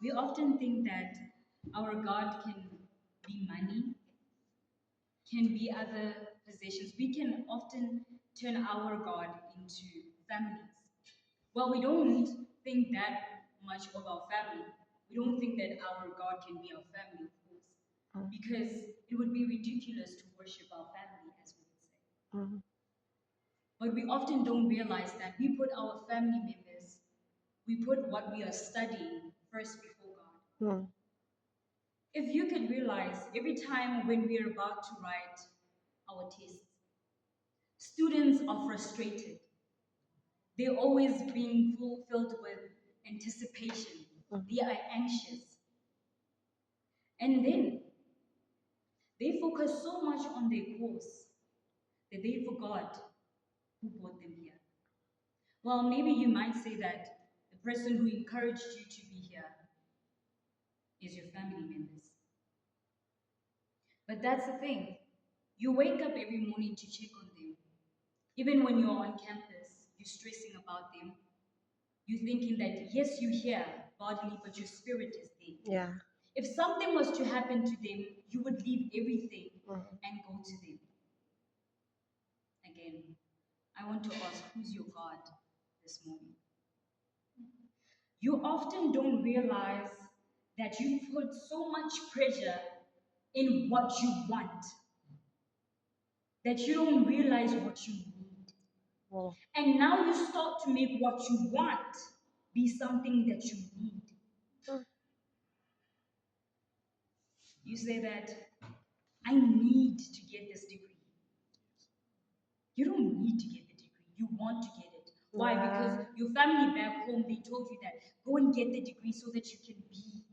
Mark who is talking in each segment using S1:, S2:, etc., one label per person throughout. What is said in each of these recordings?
S1: We often think that our God can be money, can be other possessions. We can often turn our God into families. Well, we don't think that much of our family. We don't think that our God can be our family, of course, because it would be ridiculous to worship our family, as we would say.
S2: Mhm.
S1: But we often don't realize that we put our family members, we put what we are studying first before God.
S2: Mhm.
S1: If you could realize every time when we are about to write our tests, students are frustrated. They're always being filled with anticipation. They are anxious. And then they focus so much on their course that they forgot who brought them here. Well, maybe you might say that the person who encouraged you to be here is your family members. But that's the thing. You wake up every morning to check on them. Even when you're on campus, you're stressing about them. You're thinking that, yes, you're here bodily, but your spirit is there.
S2: Yeah.
S1: If something was to happen to them, you would leave everything and go to them. Again, I want to ask, who's your God this morning? You often don't realize that you put so much pressure in what you want that you don't realize what you need.
S2: Oh.
S1: And now you start to make what you want be something that you need. You say that, I need to get this degree. You don't need to get the degree. You want to get it. Why? Because your family back home, they told you that go and get the degree so that you can be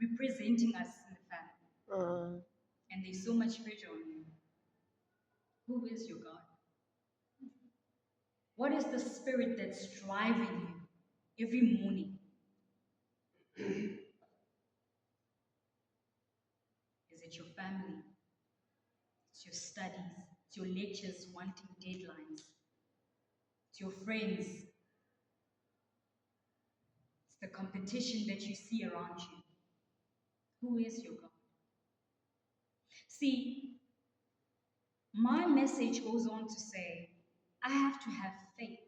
S1: representing us in the family. And there's so much pressure on you. Who is your God? What is the spirit that's driving you every morning? Is it your family? It's your studies, it's your lectures wanting deadlines, it's your friends, it's the competition that you see around you. Who is your God? See, my message goes on to say, I have to have faith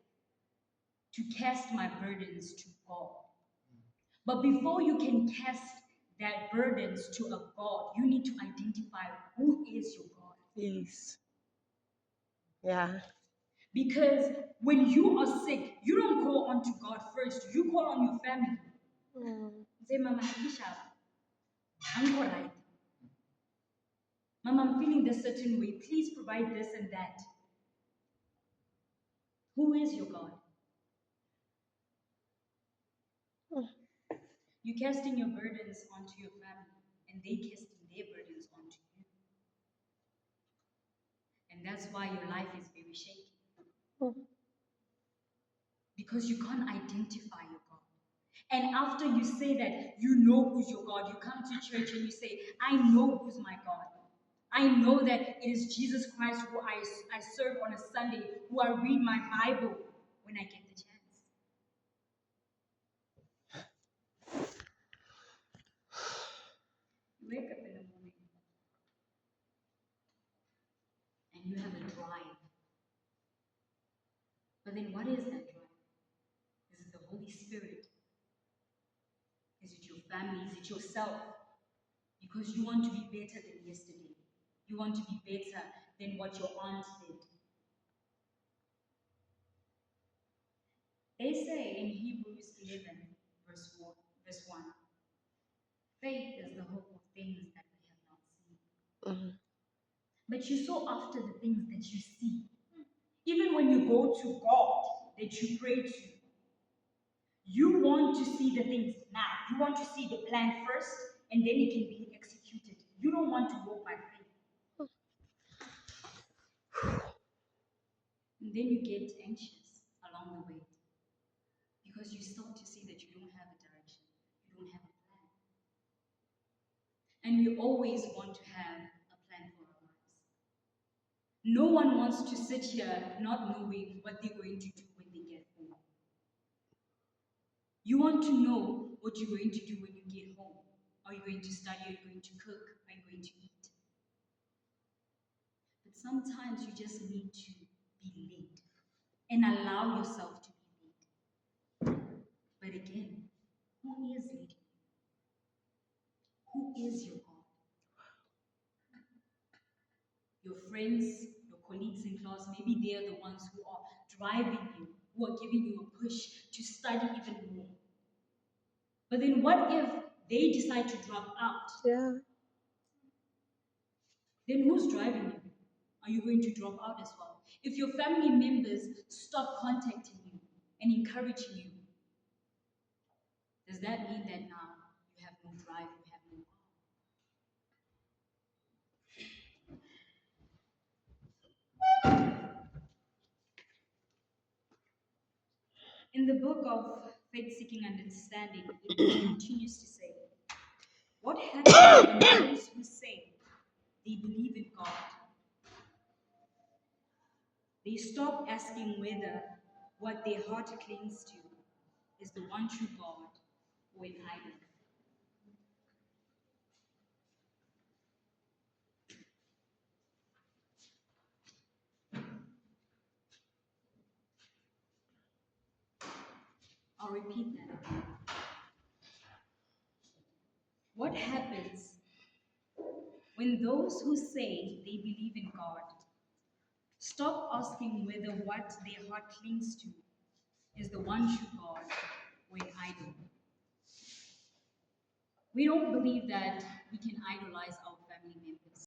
S1: to cast my burdens to God. But before you can cast that burdens to a God, you need to identify who is your God.
S2: Yes. Yeah.
S1: Because when you are sick, you don't call on to God first, you call on your family. Say, Mama, I'm alright. Mama, I'm feeling this certain way. Please provide this and that. Who is your God? You casting your burdens onto your family, and they casting their burdens onto you. And that's why your life is very shaky. Because you can't identify your God. And after you say that you know who's your God, you come to church and you say, I know who's my God. I know that it is Jesus Christ who I serve on a Sunday, who I read my Bible when I get the chance. You wake up in the morning and you have a drive. But then what is that drive? Is it the Holy Spirit? Is it your family? Is it yourself? Because you want to be better than yesterday. You want to be better than what your aunt did. They say in Hebrews 11, verse 1, faith is the hope of things that we have not seen. But you saw after the things that you see. Even when you go to God that you pray to, you want to see the things now. You want to see the plan first, and then it can be executed. You don't want to walk by faith. And then you get anxious along the way because you start to see that you don't have a direction, you don't have a plan. And we always want to have a plan for our lives. No one wants to sit here not knowing what they're going to do when they get home. You want to know what you're going to do when you get Are you going to study? Are you going to cook? Are you going to eat? But sometimes you just need to be led and allow yourself to be led. But again, who is leading you? Who is your God? Your friends, your colleagues in class, maybe they are the ones who are driving you, who are giving you a push to study even more. But then what if they decide to drop out?
S2: Yeah.
S1: Then who's driving you? Are you going to drop out as well? If your family members stop contacting you and encouraging you, does that mean that now you have no drive, you have no God? In the book of Faith Seeking Understanding, it continues to say, what happens when those who say they believe in God, they stop asking whether what their heart clings to is the one true God or an idol? I'll repeat that again. What happens when those who say they believe in God stop asking whether what their heart clings to is the one true God or an idol? We don't believe that we can idolize our family